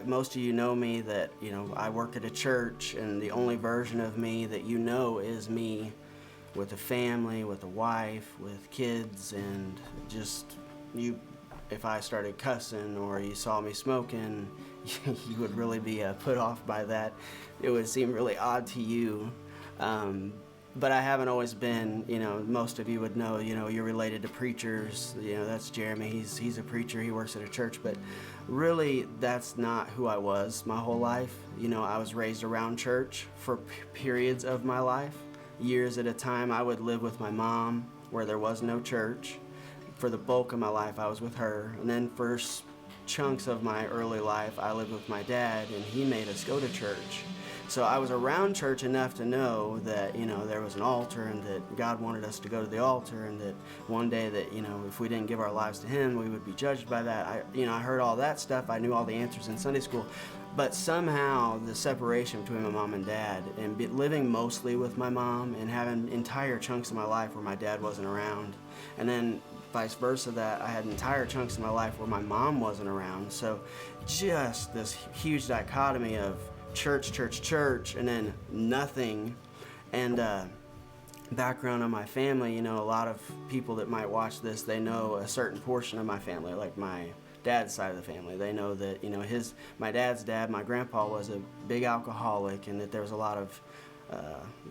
most of you know me, that, I work at a church, and the only version of me that you know is me with a family, with a wife, with kids, and just you. If I started cussing or you saw me smoking, you would really be put off by that. It would seem really odd to you. But I haven't always been, most of you would know, you're related to preachers. That's Jeremy. He's a preacher. He works at a church. But really, that's not who I was my whole life. I was raised around church for periods of my life. Years at a time, I would live with my mom where there was no church. For the bulk of my life, I was with her. And then for chunks of my early life, I lived with my dad, and he made us go to church. So I was around church enough to know that, there was an altar, and that God wanted us to go to the altar, and that one day that, if we didn't give our lives to Him, we would be judged by that. I heard all that stuff. I knew all the answers in Sunday school. But somehow the separation between my mom and dad, and living mostly with my mom, and having entire chunks of my life where my dad wasn't around, and then vice versa, that I had entire chunks of my life where my mom wasn't around. So just this huge dichotomy of church, and then nothing. And background on my family, a lot of people that might watch this, they know a certain portion of my family, like my dad's side of the family. They know that, my dad's dad, my grandpa, was a big alcoholic, and that there was a lot of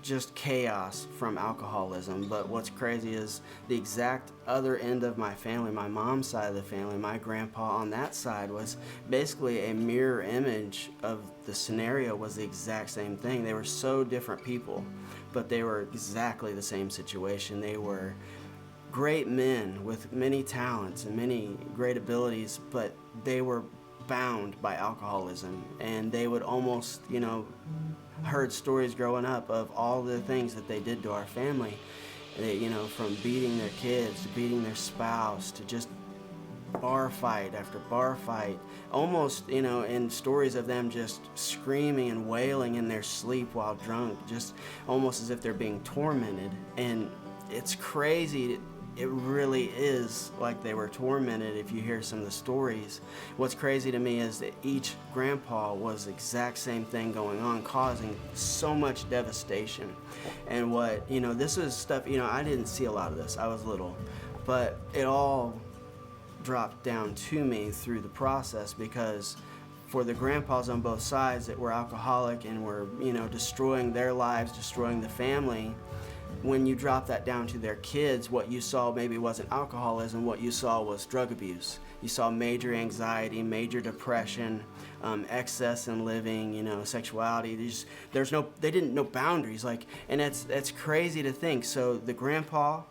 just chaos from alcoholism. But what's crazy is the exact other end of my family, my mom's side of the family, my grandpa on that side was basically a mirror image of the scenario, was the exact same thing. They were so different people, but they were exactly the same situation. They were great men with many talents and many great abilities, but they were bound by alcoholism, and they would almost, heard stories growing up of all the things that they did to our family. They, from beating their kids to beating their spouse to just bar fight after bar fight, almost, in stories of them just screaming and wailing in their sleep while drunk, just almost as if they're being tormented. And it's crazy. It really is like they were tormented if you hear some of the stories. What's crazy to me is that each grandpa was the exact same thing going on, causing so much devastation. And what, this is stuff, I didn't see a lot of this. I was little. But it all dropped down to me through the process, because for the grandpas on both sides that were alcoholic and were, destroying their lives, destroying the family, when you drop that down to their kids, what you saw maybe wasn't alcoholism. What you saw was drug abuse. You saw major anxiety, major depression, excess in living, sexuality. They didn't know boundaries. And it's crazy to think. So the grandpa,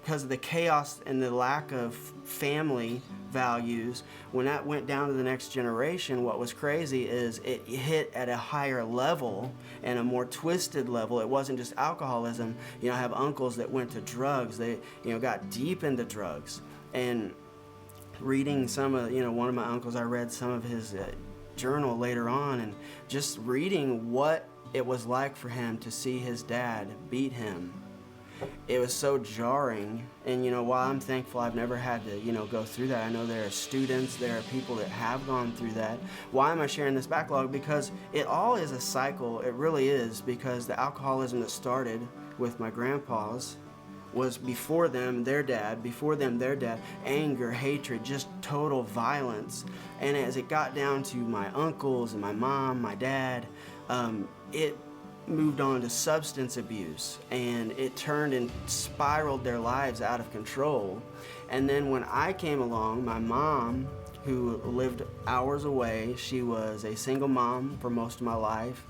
because of the chaos and the lack of family values, when that went down to the next generation, what was crazy is it hit at a higher level and a more twisted level. It wasn't just alcoholism. I have uncles that went to drugs. They, got deep into drugs. And reading some of, one of my uncles, I read some of his journal later on, and just reading what it was like for him to see his dad beat him. It was so jarring. And while I'm thankful I've never had to go through that, I know there are students, there are people that have gone through that. Why am I sharing this backlog? Because it all is a cycle. It really is, because the alcoholism that started with my grandpas was before them their dad, anger, hatred, just total violence. And as it got down to my uncles and my mom, my dad, it moved on to substance abuse, and it turned and spiraled their lives out of control. And then when I came along, my mom, who lived hours away, she was a single mom for most of my life,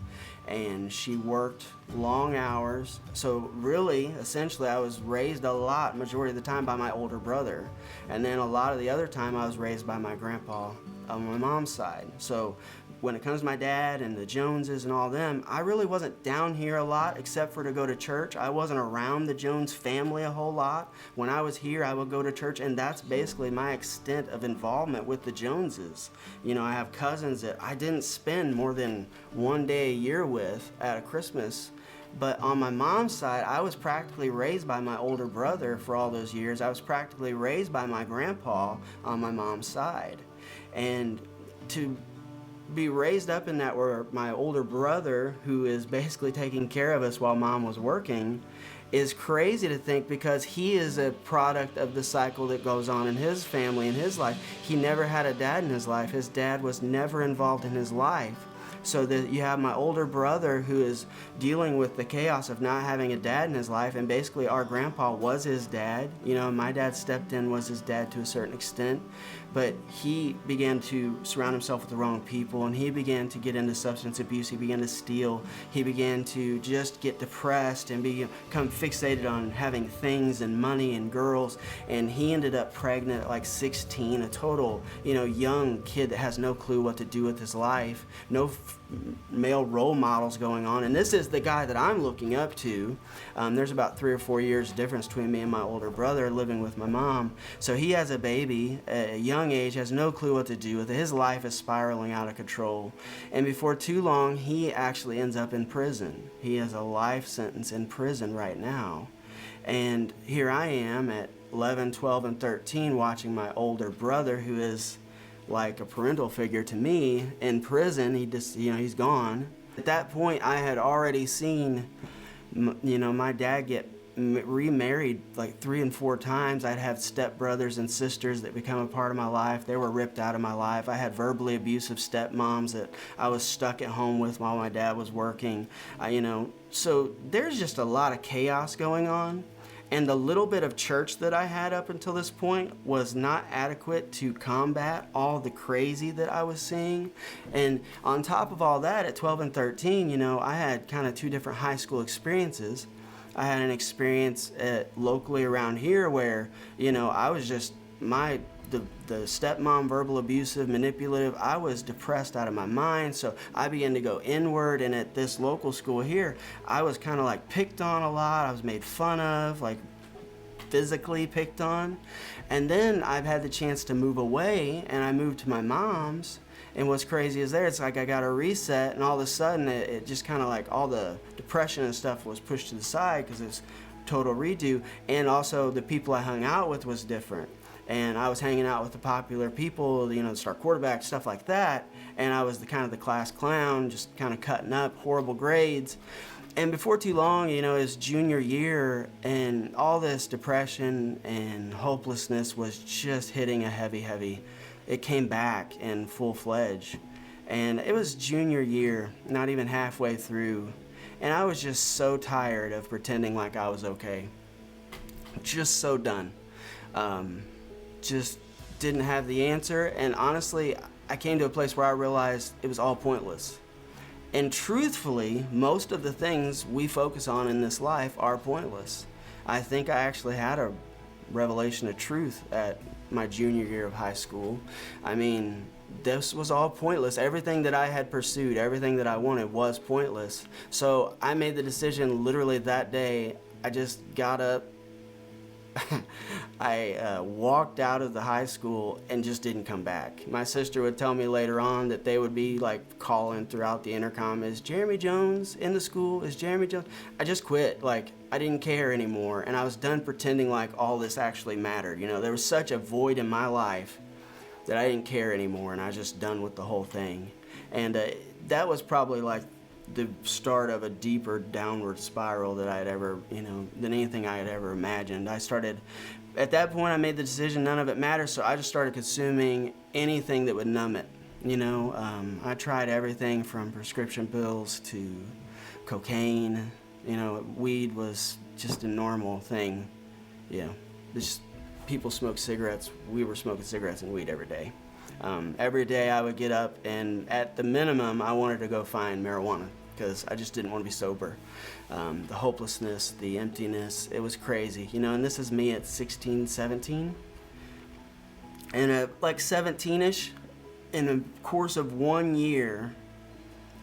and she worked long hours. So really, essentially, I was raised a lot, majority of the time, by my older brother. And then a lot of the other time, I was raised by my grandpa on my mom's side. So when it comes to my dad and the Joneses and all them, I really wasn't down here a lot except for to go to church. I wasn't around the Jones family a whole lot. When I was here, I would go to church, and that's basically my extent of involvement with the Joneses. I have cousins that I didn't spend more than one day a year with at a Christmas. But on my mom's side, I was practically raised by my older brother for all those years. I was practically raised by my grandpa on my mom's side. And to be raised up in that where my older brother, who is basically taking care of us while mom was working, is crazy to think, because he is a product of the cycle that goes on in his family, in his life. He never had a dad in his life. His dad was never involved in his life. So that you have my older brother who is dealing with the chaos of not having a dad in his life, and basically our grandpa was his dad. You know, my dad stepped in, was his dad to a certain extent, but he began to surround himself with the wrong people, and he began to get into substance abuse. He began to steal. He began to just get depressed and become fixated on having things and money and girls, and he ended up pregnant at like 16, a total, young kid that has no clue what to do with his life, no male role models going on. And this is the guy that I'm looking up to. There's about 3 or 4 years difference between me and my older brother, living with my mom. So he has a baby at a young age, has no clue what to do with it. His life is spiraling out of control. And before too long, he actually ends up in prison. He has a life sentence in prison right now. And here I am at 11, 12, and 13 watching my older brother, who is like a parental figure to me, in prison. He's gone. At that point, I had already seen, my dad get remarried like 3 and 4 times. I'd have stepbrothers and sisters that become a part of my life. They were ripped out of my life. I had verbally abusive stepmoms that I was stuck at home with while my dad was working. So there's just a lot of chaos going on. And the little bit of church that I had up until this point was not adequate to combat all the crazy that I was seeing. And on top of all that, at 12 and 13, I had kind of 2 different high school experiences. I had an experience locally around here where, I was just, the stepmom, verbal abusive, manipulative, I was depressed out of my mind, so I began to go inward. And at this local school here, I was kind of like picked on a lot. I was made fun of, like physically picked on. And then I've had the chance to move away, and I moved to my mom's. And what's crazy is it's like I got a reset, and all of a sudden it just kind of like all the depression and stuff was pushed to the side because it's total redo. And also the people I hung out with was different. And I was hanging out with the popular people, the star quarterback, stuff like that. And I was the class clown, just kind of cutting up, horrible grades. And before too long, his junior year, and all this depression and hopelessness was just hitting a heavy. It came back in full-fledged. And it was junior year, not even halfway through. And I was just so tired of pretending like I was okay. Just so done. Just didn't have the answer, and honestly, I came to a place where I realized it was all pointless. And truthfully, most of the things we focus on in this life are pointless. I think I actually had a revelation of truth at my junior year of high school. I mean, this was all pointless. Everything that I had pursued, everything that I wanted was pointless. So I made the decision literally that day. I just got up, I walked out of the high school and just didn't come back. My sister would tell me later on that they would be like calling throughout the intercom, "Is Jeremy Jones in the school? Is Jeremy Jones?" I just quit. Like, I didn't care anymore, and I was done pretending like all this actually mattered. There was such a void in my life that I didn't care anymore, and I was just done with the whole thing. And that was probably like the start of a deeper downward spiral that I had ever, than anything I had ever imagined. At that point, I made the decision none of it matters, so I just started consuming anything that would numb it. I tried everything from prescription pills to cocaine. Weed was just a normal thing. People smoke cigarettes. We were smoking cigarettes and weed every day. Every day I would get up, and at the minimum, I wanted to go find marijuana because I just didn't want to be sober. The hopelessness, the emptiness, it was crazy. And this is me at 16, 17. And at like 17-ish, in the course of 1 year,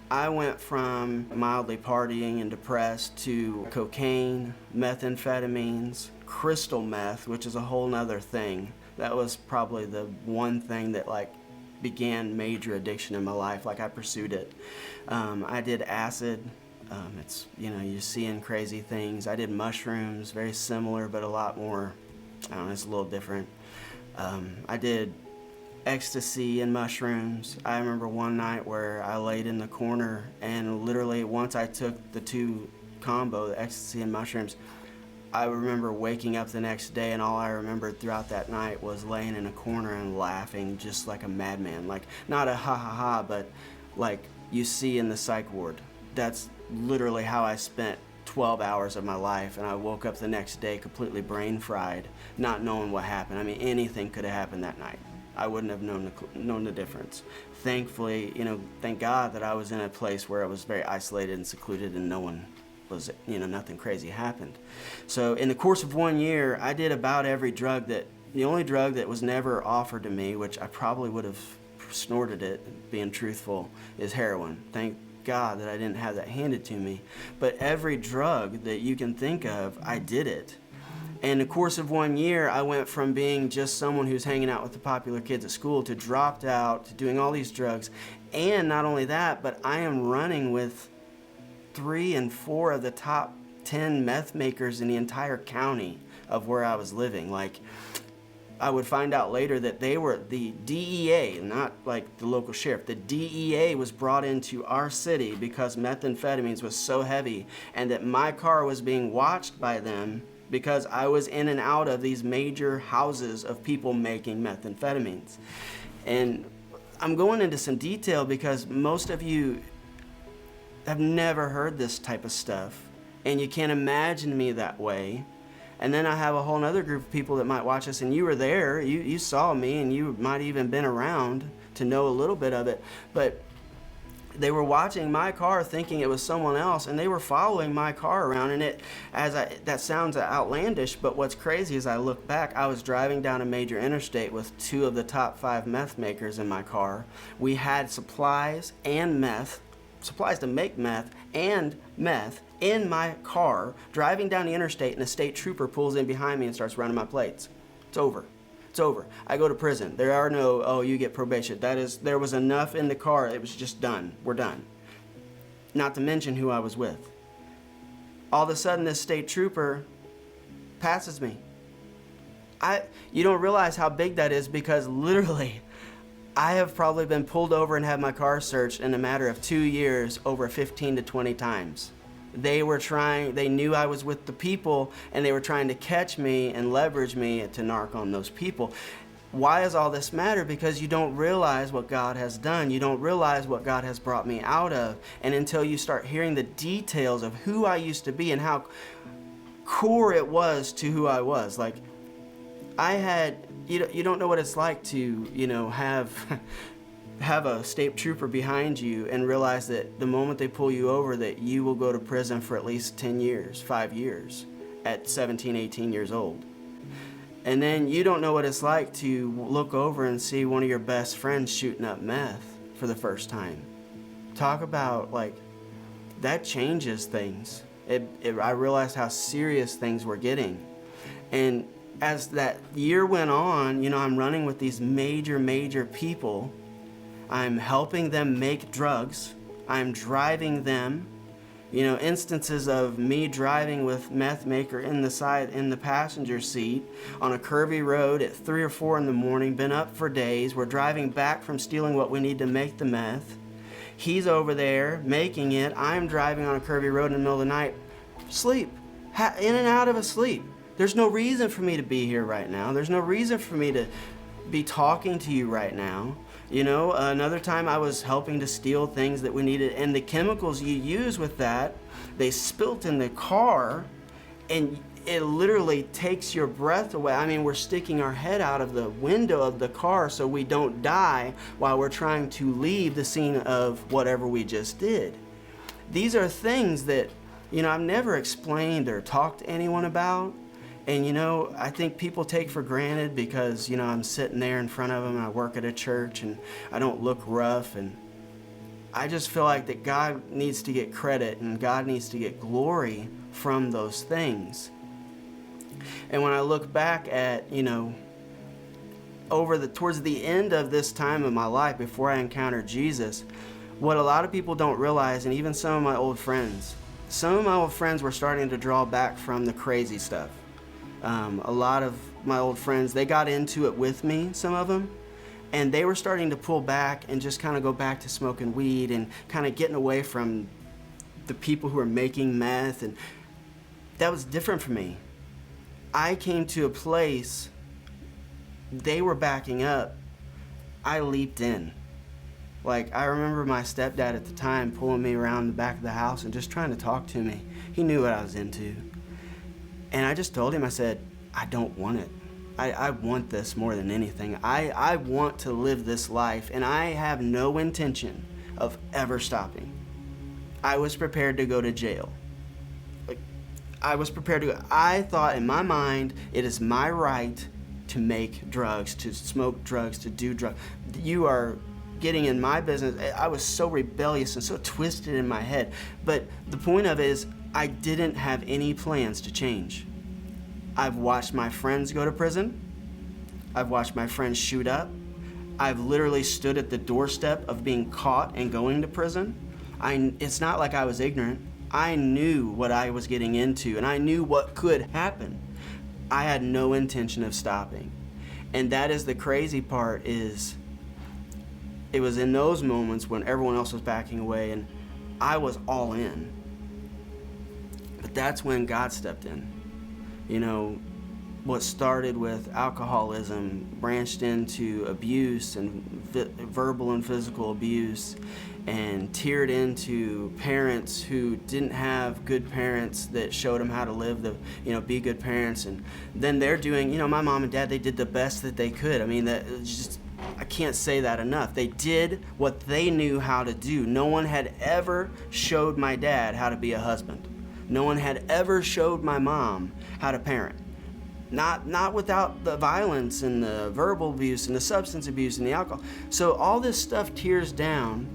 I went from mildly partying and depressed to cocaine, methamphetamines, crystal meth, which is a whole nother thing. That was probably the one thing that began major addiction in my life. I pursued it. I did acid. It's, you're seeing crazy things. I did mushrooms, very similar, but a lot more, it's a little different. I did ecstasy and mushrooms. I remember one night where I laid in the corner, and literally once I took the two combo, the ecstasy and mushrooms, I remember waking up the next day, and all I remembered throughout that night was laying in a corner and laughing just like a madman. Like, not a ha ha ha, but like you see in the psych ward. That's literally how I spent 12 hours of my life, and I woke up the next day completely brain fried, not knowing what happened. I mean, anything could have happened that night. I wouldn't have known the difference. Thankfully, thank God that I was in a place where I was very isolated and secluded, and no one was, nothing crazy happened. So in the course of 1 year, I did about every drug the only drug that was never offered to me, which I probably would have snorted it, being truthful, is heroin. Thank God that I didn't have that handed to me. But every drug that you can think of, I did it. In the course of 1 year, I went from being just someone who's hanging out with the popular kids at school to dropped out, to doing all these drugs. And not only that, but I am running with 3 and 4 of the top 10 meth makers in the entire county of where I was living. Like, I would find out later that they were the DEA, not like the local sheriff. The DEA was brought into our city because methamphetamines was so heavy, and that my car was being watched by them because I was in and out of these major houses of people making methamphetamines. And I'm going into some detail because most of you have never heard this type of stuff, and you can't imagine me that way. And then I have a whole other group of people that might watch us, and you were there, you saw me, and you might even been around to know a little bit of it, but they were watching my car thinking it was someone else, and they were following my car around. And that sounds outlandish, but what's crazy is I look back, I was driving down a major interstate with 2 of the top 5 meth makers in my car. We had supplies and meth, supplies to make meth and meth in my car, driving down the interstate, and a state trooper pulls in behind me and starts running my plates. It's over. It's over. I go to prison. There are no, oh, you get probation. There was enough in the car. It was just done. We're done. Not to mention who I was with. All of a sudden, this state trooper passes me. You don't realize how big that is, because literally, I have probably been pulled over and had my car searched in a matter of 2 years over 15 to 20 times. They knew I was with the people, and they were trying to catch me and leverage me to narc on those people. Why does all this matter? Because you don't realize what God has done. You don't realize what God has brought me out of. And until you start hearing the details of who I used to be and how core it was to who I was. Like, you don't know what it's like to, have a state trooper behind you and realize that the moment they pull you over that you will go to prison for at least 10 years, 5 years at 17, 18 years old. And then you don't know what it's like to look over and see one of your best friends shooting up meth for the first time. Talk about, that changes things. I realized how serious things were getting. And as that year went on, I'm running with these major people. I'm helping them make drugs. I'm driving them. Instances of me driving with meth maker in the passenger seat on a curvy road at 3 or 4 in the morning, been up for days. We're driving back from stealing what we need to make the meth. He's over there making it. I'm driving on a curvy road in the middle of the night, sleep, in and out of a sleep. There's no reason for me to be here right now. There's no reason for me to be talking to you right now. Another time I was helping to steal things that we needed, and the chemicals you use with that, they spilt in the car, and it literally takes your breath away. I mean, we're sticking our head out of the window of the car so we don't die while we're trying to leave the scene of whatever we just did. These are things that, I've never explained or talked to anyone about. And I think people take for granted because, I'm sitting there in front of them and I work at a church and I don't look rough. And I just feel like that God needs to get credit and God needs to get glory from those things. And when I look back at, towards the end of this time of my life before I encountered Jesus, what a lot of people don't realize, and even some of my old friends were starting to draw back from the crazy stuff. A lot of my old friends, they got into it with me, some of them, And they were starting to pull back and just kind of go back to smoking weed and kind of getting away from the people who were making meth. And that was different for me. I came to a place, they were backing up. I leaped in. Like, I remember my stepdad at the time pulling me around the back of the house and just trying to talk to me. He knew what I was into. And I just told him, I said, I don't want it. I want this more than anything. I want to live this life, and I have no intention of ever stopping. I was prepared to go to jail. Like, I was prepared to go. I thought in my mind, it is my right to make drugs, to smoke drugs, to do drugs. You are getting in my business. I was so rebellious and so twisted in my head. But the point of it is, I didn't have any plans to change. I've watched my friends go to prison. I've watched my friends shoot up. I've literally stood at the doorstep of being caught and going to prison. It's not like I was ignorant. I knew what I was getting into, and I knew what could happen. I had no intention of stopping. And that is the crazy part, is it was in those moments when everyone else was backing away and I was all in. But that's when God stepped in. You know, what started with alcoholism branched into abuse and verbal and physical abuse, and tiered into parents who didn't have good parents that showed them how to live be good parents. And then they're doing, my mom and dad, they did the best that they could. I mean, I can't say that enough. They did what they knew how to do. No one had ever showed my dad how to be a husband. No one had ever showed my mom how to parent. Not without the violence and the verbal abuse and the substance abuse and the alcohol. So all this stuff tears down.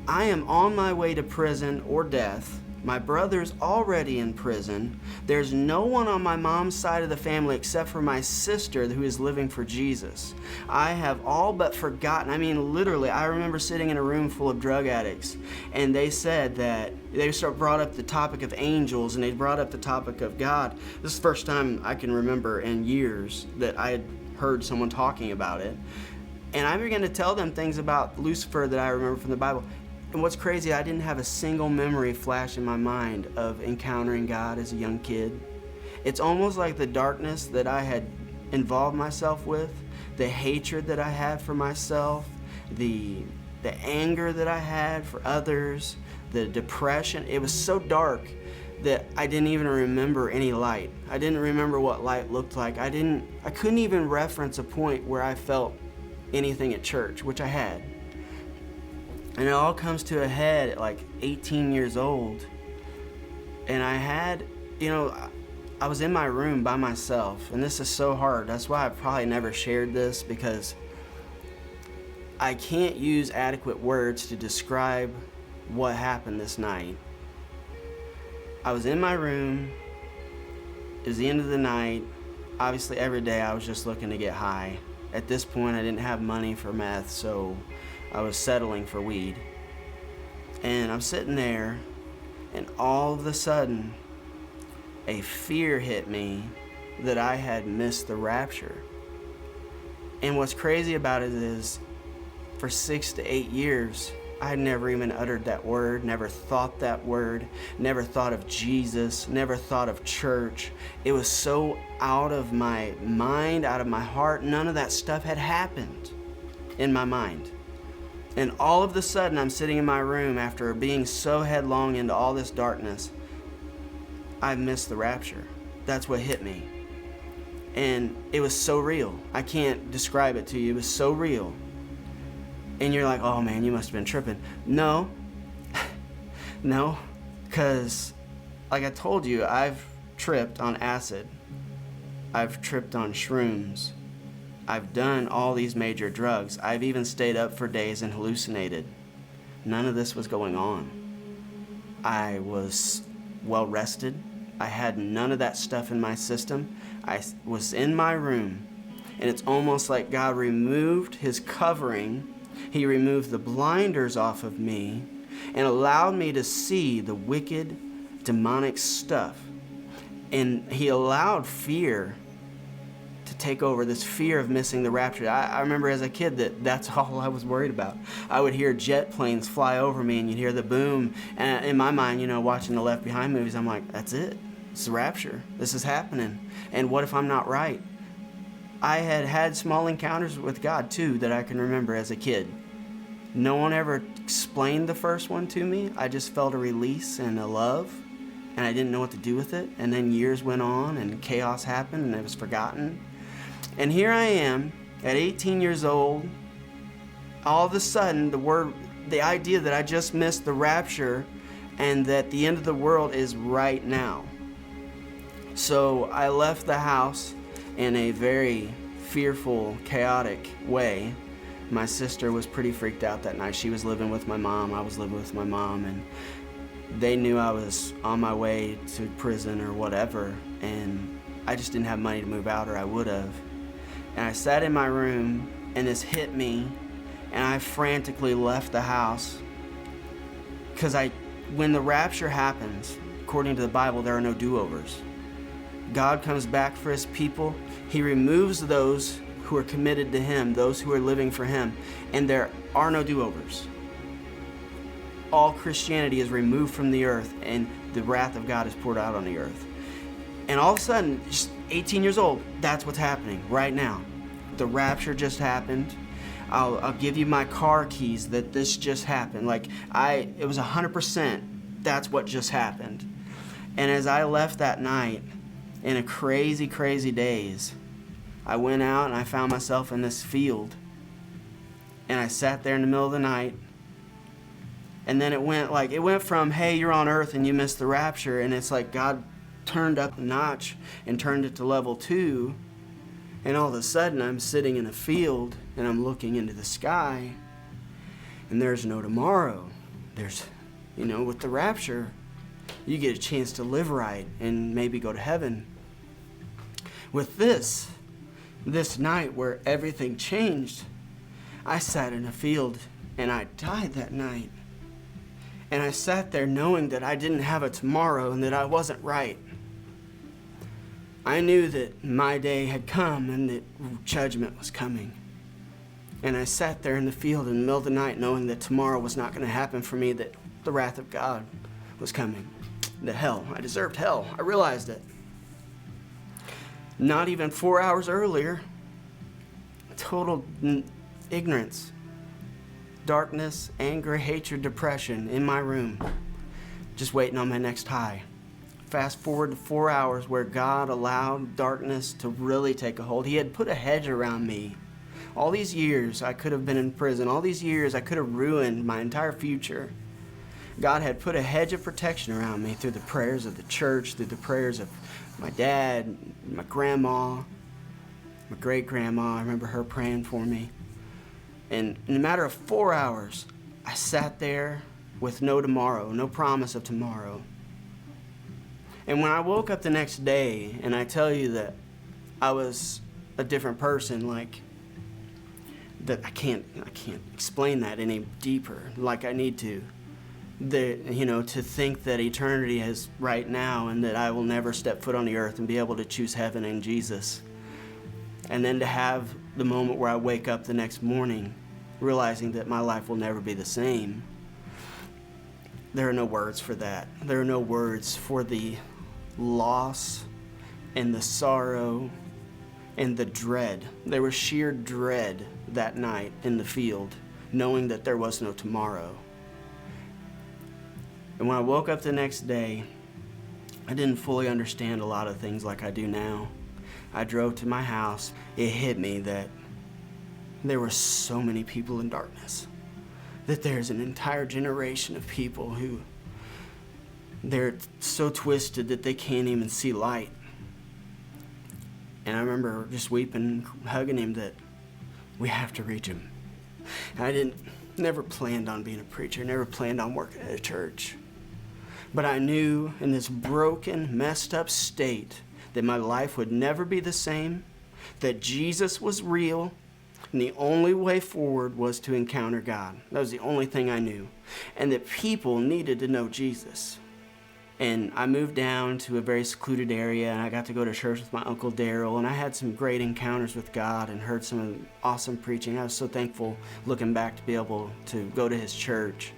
I am on my way to prison or death. My brother's already in prison. There's no one on my mom's side of the family except for my sister who is living for Jesus. I have all but forgotten. I mean, literally, I remember sitting in a room full of drug addicts, and they said that they brought up the topic of angels, and they brought up the topic of God. This is the first time I can remember in years that I had heard someone talking about it. And I began to tell them things about Lucifer that I remember from the Bible. And what's crazy, I didn't have a single memory flash in my mind of encountering God as a young kid. It's almost like the darkness that I had involved myself with, the hatred that I had for myself, the anger that I had for others, the depression. It was so dark that I didn't even remember any light. I didn't remember what light looked like. I couldn't even reference a point where I felt anything at church, which I had. And it all comes to a head at like 18 years old. And I had, I was in my room by myself. And this is so hard. That's why I probably never shared this, because I can't use adequate words to describe what happened this night. I was in my room. It was the end of the night. Obviously, every day I was just looking to get high. At this point, I didn't have money for meth, so I was settling for weed. And I'm sitting there, and all of a sudden, a fear hit me that I had missed the rapture. And what's crazy about it is, for 6 to 8 years, I had never even uttered that word, never thought that word, never thought of Jesus, never thought of church. It was so out of my mind, out of my heart. None of that stuff had happened in my mind. And all of a sudden, I'm sitting in my room after being so headlong into all this darkness. I missed the rapture. That's what hit me. And it was so real. I can't describe it to you. It was so real. And you're like, oh man, you must have been tripping. No. No. Because, like I told you, I've tripped on acid. I've tripped on shrooms. I've done all these major drugs. I've even stayed up for days and hallucinated. None of this was going on. I was well rested. I had none of that stuff in my system. I was in my room, and it's almost like God removed his covering. He removed the blinders off of me and allowed me to see the wicked, demonic stuff. And he allowed fear to take over, this fear of missing the rapture. I remember as a kid that's all I was worried about. I would hear jet planes fly over me, and you'd hear the boom. And in my mind, watching the Left Behind movies, I'm like, that's it. It's the rapture. This is happening. And what if I'm not right? I had small encounters with God, too, that I can remember as a kid. No one ever explained the first one to me. I just felt a release and a love, and I didn't know what to do with it. And then years went on, and chaos happened, and it was forgotten. And here I am, at 18 years old, all of a sudden, the idea that I just missed the rapture and that the end of the world is right now. So I left the house in a very fearful, chaotic way. My sister was pretty freaked out that night. She was living with my mom. I was living with my mom, and they knew I was on my way to prison or whatever, and I just didn't have money to move out, or I would have. And I sat in my room, and this hit me, and I frantically left the house, because when the rapture happens, according to the Bible, there are no do-overs. God comes back for his people. He removes those who are committed to him, those who are living for him, and there are no do-overs. All Christianity is removed from the earth, and the wrath of God is poured out on the earth. And all of a sudden, just 18 years old, that's what's happening right now. The rapture just happened. I'll give you my car keys that this just happened. It was 100%. That's what just happened. And as I left that night, in a crazy, crazy daze, I went out and I found myself in this field. And I sat there in the middle of the night. And then it went from, hey, you're on earth and you missed the rapture. And it's like God turned up a notch and turned it to level 2. And all of a sudden I'm sitting in a field and I'm looking into the sky. And there's no tomorrow. There's, with the rapture, you get a chance to live right and maybe go to heaven. With this night where everything changed, I sat in a field and I died that night. And I sat there knowing that I didn't have a tomorrow and that I wasn't right. I knew that my day had come and that judgment was coming. And I sat there in the field in the middle of the night knowing that tomorrow was not going to happen for me, that the wrath of God was coming. The hell. I deserved hell. I realized it. Not even 4 hours earlier, total ignorance, darkness, anger, hatred, depression in my room, just waiting on my next high. Fast forward to 4 hours where God allowed darkness to really take a hold. He had put a hedge around me. All these years I could have been in prison. All these years I could have ruined my entire future. God had put a hedge of protection around me through the prayers of the church, through the prayers of my dad, my grandma, my great-grandma. I remember her praying for me. And in a matter of 4 hours, I sat there with no tomorrow, no promise of tomorrow. And when I woke up the next day, and I tell you that I was a different person, that I can't explain that any deeper like I need to. To think that eternity is right now and that I will never step foot on the earth and be able to choose heaven and Jesus. And then to have the moment where I wake up the next morning realizing that my life will never be the same. There are no words for that. There are no words for the loss and the sorrow and the dread. There was sheer dread that night in the field, knowing that there was no tomorrow. And when I woke up the next day, I didn't fully understand a lot of things like I do now. I drove to my house. It hit me that there were so many people in darkness, that there's an entire generation of people who they're so twisted that they can't even see light. And I remember just weeping, hugging him that we have to reach him. And I never planned on being a preacher, never planned on working at a church. But I knew in this broken, messed up state that my life would never be the same, that Jesus was real, and the only way forward was to encounter God. That was the only thing I knew. And that people needed to know Jesus. And I moved down to a very secluded area, and I got to go to church with my Uncle Daryl, and I had some great encounters with God and heard some awesome preaching. I was so thankful looking back to be able to go to his church.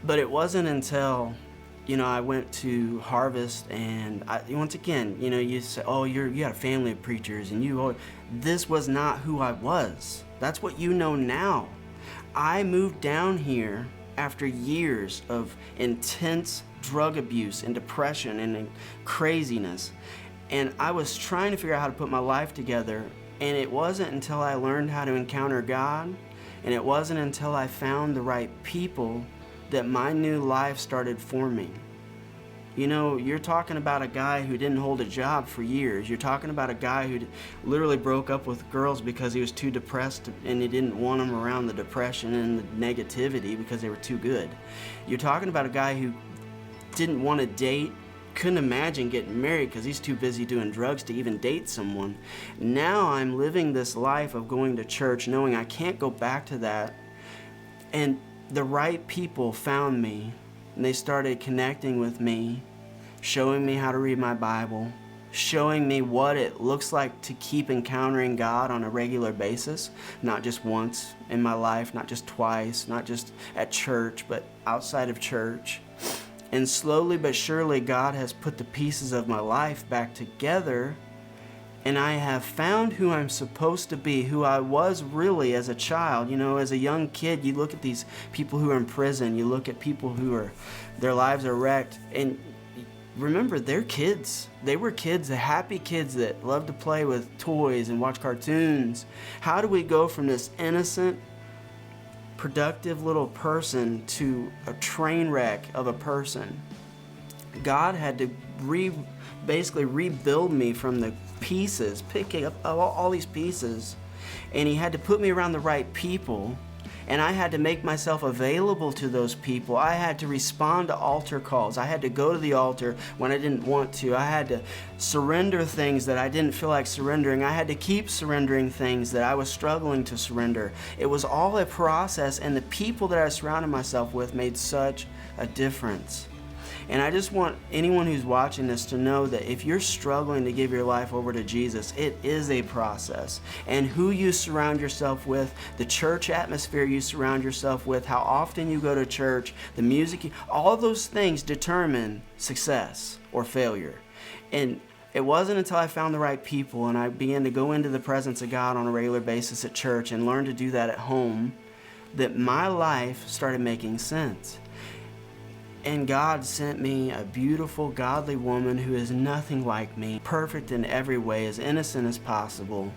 But it wasn't until, I went to Harvest, and once again, you say, oh, you got a family of preachers, and this was not who I was. That's what you know now. I moved down here after years of intense drug abuse and depression and craziness. And I was trying to figure out how to put my life together. And it wasn't until I learned how to encounter God, and it wasn't until I found the right people, that my new life started forming. You're talking about a guy who didn't hold a job for years. You're talking about a guy who literally broke up with girls because he was too depressed and he didn't want them around the depression and the negativity because they were too good. You're talking about a guy who didn't want to date, couldn't imagine getting married because he's too busy doing drugs to even date someone. Now I'm living this life of going to church knowing I can't go back to that. And the right people found me, and they started connecting with me, showing me how to read my Bible, showing me what it looks like to keep encountering God on a regular basis, not just once in my life, not just twice, not just at church, but outside of church. And slowly but surely, God has put the pieces of my life back together, and I have found who I'm supposed to be, who I was really as a child. As a young kid, you look at these people who are in prison, you look at people their lives are wrecked, and remember, they're kids. They were kids, the happy kids that love to play with toys and watch cartoons. How do we go from this innocent, productive little person to a train wreck of a person? God had to basically rebuild me from the pieces, picking up all these pieces, and he had to put me around the right people, and I had to make myself available to those people. I had to respond to altar calls. I had to go to the altar when I didn't want to. I had to surrender things that I didn't feel like surrendering. I had to keep surrendering things that I was struggling to surrender. It was all a process, and the people that I surrounded myself with made such a difference. And I just want anyone who's watching this to know that if you're struggling to give your life over to Jesus, it is a process. And who you surround yourself with, the church atmosphere you surround yourself with, how often you go to church, the music, all those things determine success or failure. And it wasn't until I found the right people and I began to go into the presence of God on a regular basis at church and learn to do that at home that my life started making sense. And God sent me a beautiful, godly woman who is nothing like me, perfect in every way, as innocent as possible.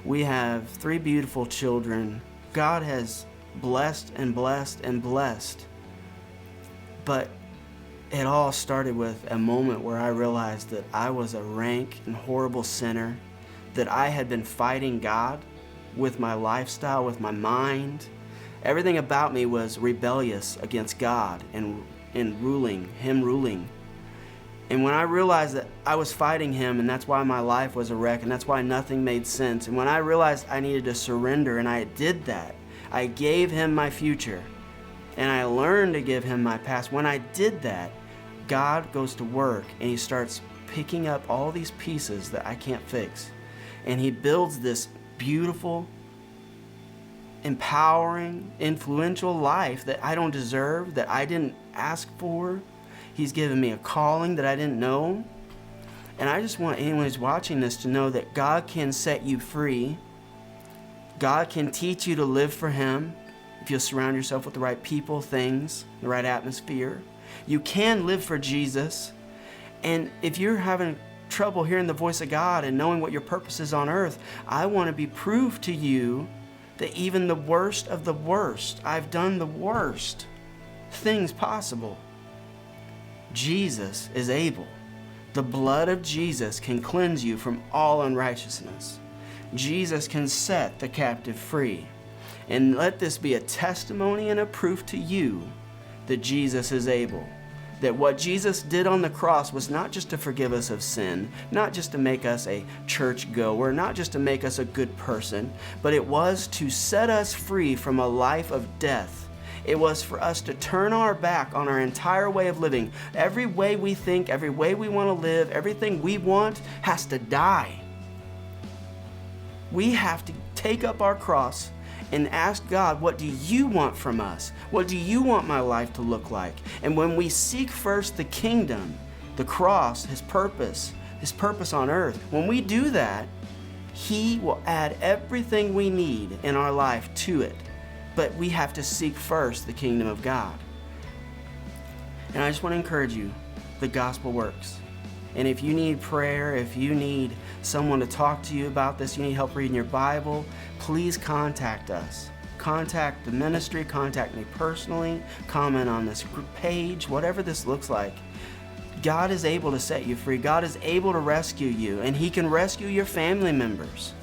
We have 3 beautiful children. God has blessed and blessed and blessed. But it all started with a moment where I realized that I was a rank and horrible sinner, that I had been fighting God with my lifestyle, with my mind. Everything about me was rebellious against God and him ruling. And when I realized that I was fighting him, and that's why my life was a wreck, and that's why nothing made sense, and when I realized I needed to surrender, and I did that, I gave him my future, and I learned to give him my past. When I did that, God goes to work, and he starts picking up all these pieces that I can't fix, and he builds this beautiful, empowering, influential life that I don't deserve, that I didn't ask for. He's given me a calling that I didn't know. And I just want anyone who's watching this to know that God can set you free. God can teach you to live for him if you'll surround yourself with the right people, things, the right atmosphere. You can live for Jesus. And if you're having trouble hearing the voice of God and knowing what your purpose is on earth, I want to be proof to you that even the worst of the worst, I've done the worst things possible. Jesus is able. The blood of Jesus can cleanse you from all unrighteousness. Jesus can set the captive free. And let this be a testimony and a proof to you that Jesus is able. That what Jesus did on the cross was not just to forgive us of sin, not just to make us a church goer, not just to make us a good person, but it was to set us free from a life of death It was for us to turn our back on our entire way of living. Every way we think, every way we want to live, everything we want has to die. We have to take up our cross and ask God, what do you want from us? What do you want my life to look like? And when we seek first the kingdom, the cross, His purpose on earth, when we do that, He will add everything we need in our life to it. But we have to seek first the kingdom of God. And I just want to encourage you, the gospel works. And if you need prayer, if you need someone to talk to you about this, you need help reading your Bible, please contact us. Contact the ministry, contact me personally, comment on this page, whatever this looks like. God is able to set you free. God is able to rescue you, and He can rescue your family members.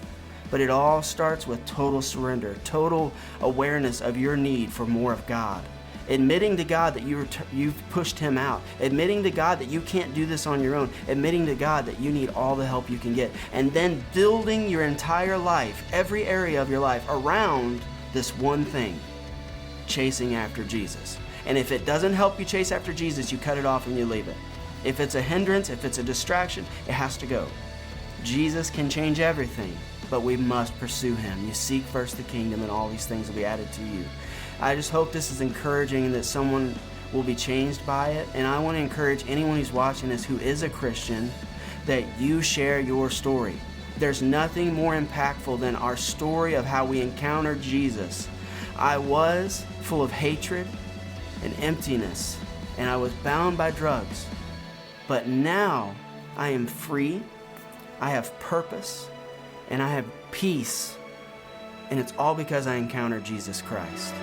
But it all starts with total surrender, total awareness of your need for more of God. Admitting to God that you've pushed Him out. Admitting to God that you can't do this on your own. Admitting to God that you need all the help you can get. And then building your entire life, every area of your life, around this one thing, chasing after Jesus. And if it doesn't help you chase after Jesus, you cut it off and you leave it. If it's a hindrance, if it's a distraction, it has to go. Jesus can change everything, but we must pursue Him. You seek first the kingdom, and all these things will be added to you. I just hope this is encouraging and that someone will be changed by it. And I want to encourage anyone who's watching this who is a Christian that you share your story. There's nothing more impactful than our story of how we encountered Jesus. I was full of hatred and emptiness, and I was bound by drugs. But now I am free, I have purpose, and I have peace. And it's all because I encountered Jesus Christ.